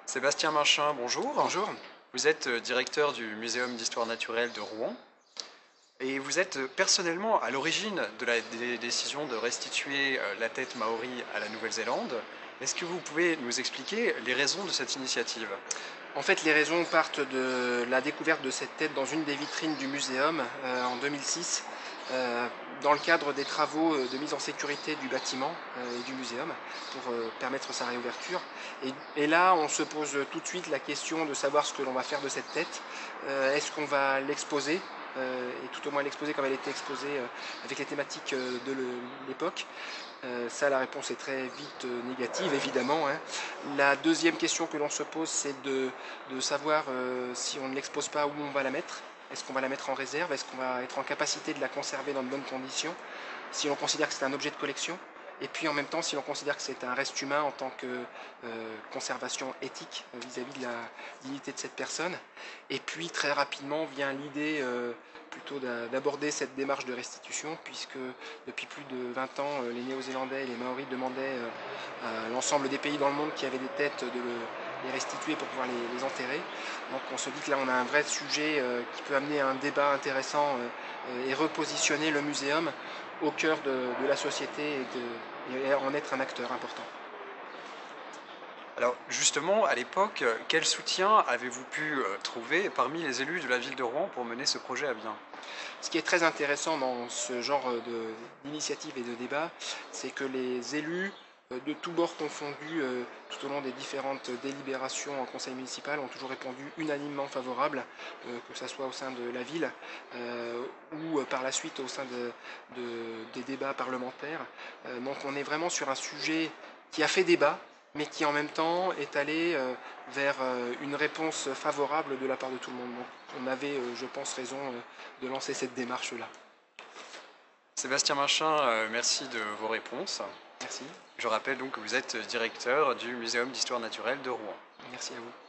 Sébastien Marchin, bonjour. Bonjour. Vous êtes directeur du Muséum d'histoire naturelle de Rouen et vous êtes personnellement à l'origine de la décision de restituer la tête maori à la Nouvelle-Zélande. Est-ce que vous pouvez nous expliquer les raisons de cette initiative? En fait, les raisons partent de la découverte de cette tête dans une des vitrines du muséum en 2006, dans le cadre des travaux de mise en sécurité du bâtiment et du muséum pour permettre sa réouverture. Et là, on se pose tout de suite la question de savoir ce que l'on va faire de cette tête. Est-ce qu'on va l'exposer et tout au moins l'exposer comme elle était exposée avec les thématiques de l'époque. Ça, la réponse est très vite négative, évidemment, hein. La deuxième question que l'on se pose, c'est de savoir si on ne l'expose pas, où on va la mettre. Est-ce qu'on va la mettre en réserve? Est-ce qu'on va être en capacité de la conserver dans de bonnes conditions? Si on considère que c'est un objet de collection, et puis en même temps, si l'on considère que c'est un reste humain en tant que conservation éthique vis-à-vis de la dignité de cette personne. Et puis très rapidement vient l'idée plutôt d'aborder cette démarche de restitution, puisque depuis plus de 20 ans, les Néo-Zélandais et les Maoris demandaient à l'ensemble des pays dans le monde qui avaient des têtes de les restituer pour pouvoir les enterrer. Donc on se dit que là on a un vrai sujet qui peut amener à un débat intéressant et repositionner le muséum au cœur de la société et en être un acteur important. Alors justement, à l'époque, quel soutien avez-vous pu trouver parmi les élus de la ville de Rouen pour mener ce projet à bien? Ce qui est très intéressant dans ce genre d'initiative et de débat, c'est que les élus de tous bords confondus tout au long des différentes délibérations en conseil municipal ont toujours répondu unanimement favorable, que ce soit au sein de la ville ou par la suite au sein des débats parlementaires. Donc on est vraiment sur un sujet qui a fait débat, mais qui en même temps est allé vers une réponse favorable de la part de tout le monde. Donc on avait, je pense, raison de lancer cette démarche-là. Sébastien Marchin, merci de vos réponses. Merci. Je rappelle donc que vous êtes directeur du Muséum d'histoire naturelle de Rouen. Merci à vous.